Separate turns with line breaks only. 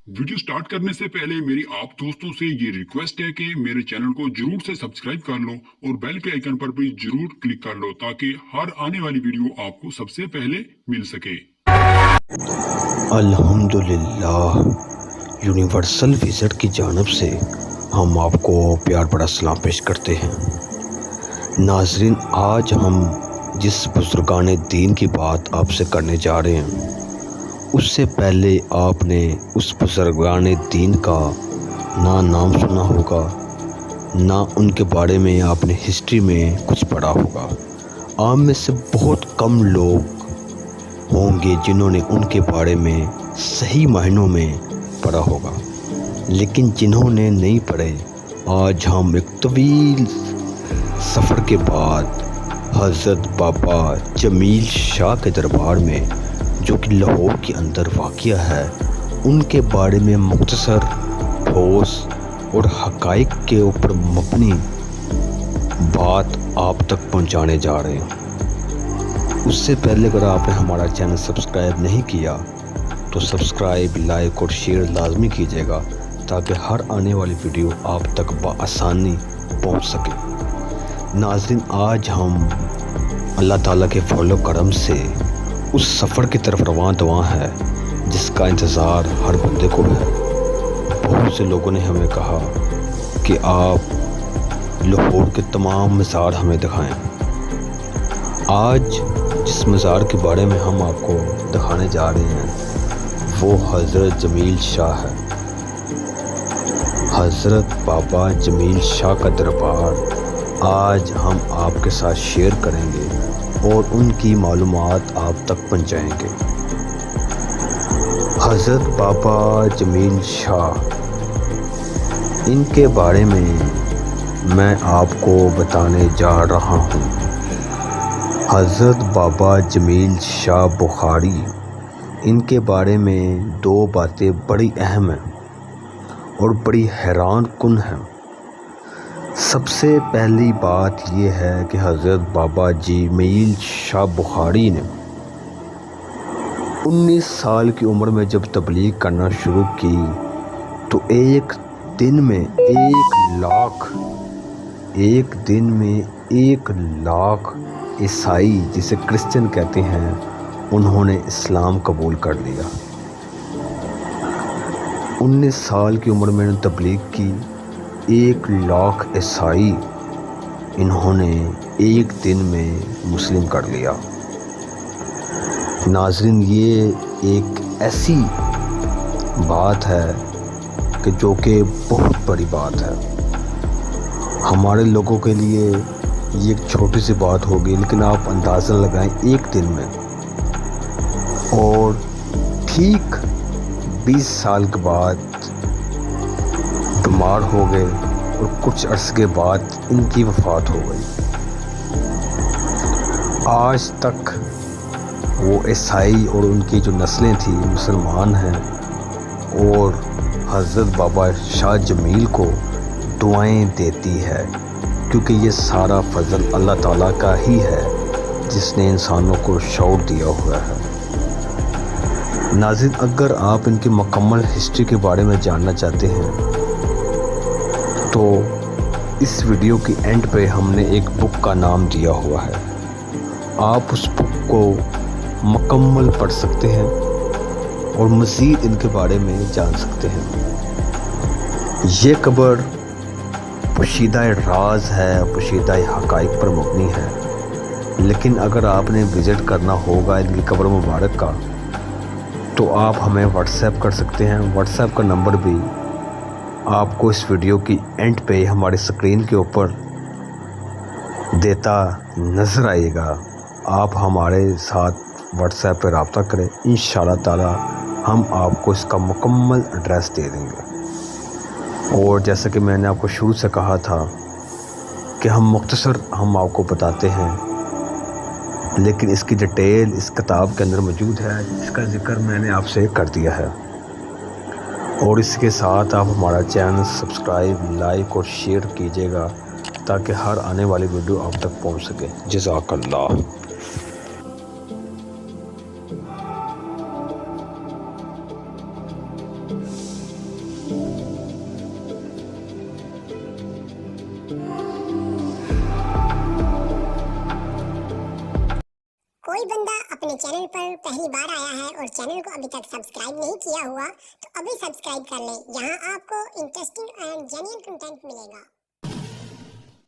Video start करने से पहले मेरी आप दोस्तों से ये रिक्वेस्ट है कि मेरे चैनल को जरूर से सब्सक्राइब कर लो और बेल के आइकन पर भी जरूर क्लिक कर लो ताकि हर आने वाली वीडियो आपको सबसे पहले मिल सके।
अल्हम्दुलिल्लाह यूनिवर्सल विज़िट की जानिब से हम आपको प्यार बड़ा सलाम पेश करते हैं। नाज़रीन, आज हम जिस बुज़ुर्गान दीन की बात आपसे करने जा रहे हैं, उससे पहले आपने उस बुज़ुर्गान दीन का ना नाम सुना होगा, ना उनके बारे में आपने हिस्ट्री में कुछ पढ़ा होगा। आप में से बहुत कम लोग होंगे जिन्होंने उनके बारे में सही मायनों में पढ़ा होगा, लेकिन जिन्होंने नहीं पढ़े, आज हम एक तवील सफ़र के बाद हज़रत बाबा जमील शाह के दरबार में, जो कि लाहौर के अंदर वाक़िया है, उनके बारे में मुख्तसर, ठोस और हक़ाइक़ के ऊपर मबनी बात आप तक पहुंचाने जा रहे हैं। उससे पहले अगर आपने हमारा चैनल सब्सक्राइब नहीं किया तो सब्सक्राइब, लाइक और शेयर लाजमी कीजिएगा ताकि हर आने वाली वीडियो आप तक बआसानी पहुंच सके। नाज़रीन, आज हम अल्लाह ताला के फज़ल करम से उस सफ़र की तरफ रवां दवा है जिसका इंतज़ार हर बंदे को है। बहुत से लोगों ने हमें कहा कि आप लाहौर के तमाम मज़ार हमें दिखाएं। आज जिस मज़ार के बारे में हम आपको दिखाने जा रहे हैं वो हज़रत जमील शाह है। हज़रत बाबा जमील शाह का दरबार आज हम आपके साथ शेयर करेंगे और उनकी मालूमात आप तक पहुंचाएंगे। हज़रत बाबा जमील शाह, इनके बारे में मैं आपको बताने जा रहा हूँ। हज़रत बाबा जमील शाह बुखारी, इनके बारे में दो बातें बड़ी अहम हैं और बड़ी हैरान कुन हैं। सबसे पहली बात यह है कि हज़रत बाबा जमील शाह बुखारी ने 19 साल की उम्र में जब तबलीग करना शुरू की तो एक दिन में 1 लाख ईसाई, जिसे क्रिश्चियन कहते हैं, उन्होंने इस्लाम कबूल कर लिया। 19 साल की उम्र में तबलीग की, 1 लाख ईसाई इन्होंने एक दिन में मुस्लिम कर लिया। नाज़रीन, ये एक ऐसी बात है कि जो कि बहुत बड़ी बात है। हमारे लोगों के लिए ये एक छोटी सी बात होगी, लेकिन आप अंदाज़ा लगाएं, एक दिन में। और ठीक 20 साल के बाद बीमार हो गए और कुछ अर्से के बाद इनकी वफ़ात हो गई। आज तक वो ईसाई और उनकी जो नस्लें थी मुसलमान हैं और हज़रत बाबा शाह जमील को दुआएं देती है, क्योंकि ये सारा फजल अल्लाह ताला का ही है जिसने इंसानों को शऊर दिया हुआ है। नाज़रीन, अगर आप इनकी मुकम्मल हिस्ट्री के बारे में जानना चाहते हैं तो इस वीडियो की एंड पे हमने एक बुक का नाम दिया हुआ है। आप उस बुक को मुकम्मल पढ़ सकते हैं और मज़ीद इनके बारे में जान सकते हैं। ये कब्र पोशीदा राज है, पोशीदा हक़ाइक़ पर मबनी है, लेकिन अगर आपने विज़िट करना होगा इनकी कब्र मुबारक का तो आप हमें व्हाट्सएप कर सकते हैं। व्हाट्सएप का नंबर भी आपको इस वीडियो की एंड पे हमारी स्क्रीन के ऊपर देता नज़र आएगा। आप हमारे साथ व्हाट्सएप पर रब्ता करें, इंशाअल्लाह ताला हम आपको इसका मुकम्मल एड्रेस दे देंगे। और जैसा कि मैंने आपको शुरू से कहा था कि हम मुख्तसर आपको बताते हैं, लेकिन इसकी डिटेल इस किताब के अंदर मौजूद है, इसका ज़िक्र मैंने आपसे कर दिया है। और इसके साथ आप हमारा चैनल सब्सक्राइब, लाइक और शेयर कीजिएगा ताकि हर आने वाली वीडियो आप तक पहुंच सके। जज़ाकल्लाह।
کوئی بندہ اپنے چینل پر پہلی بار آیا ہے اور چینل کو ابھی تک سبسکرائب نہیں کیا ہوا تو ابھی سبسکرائب کر لیں. یہاں آپ کو انٹرسٹنگ اینڈ جینیئن کنٹینٹ ملے گا.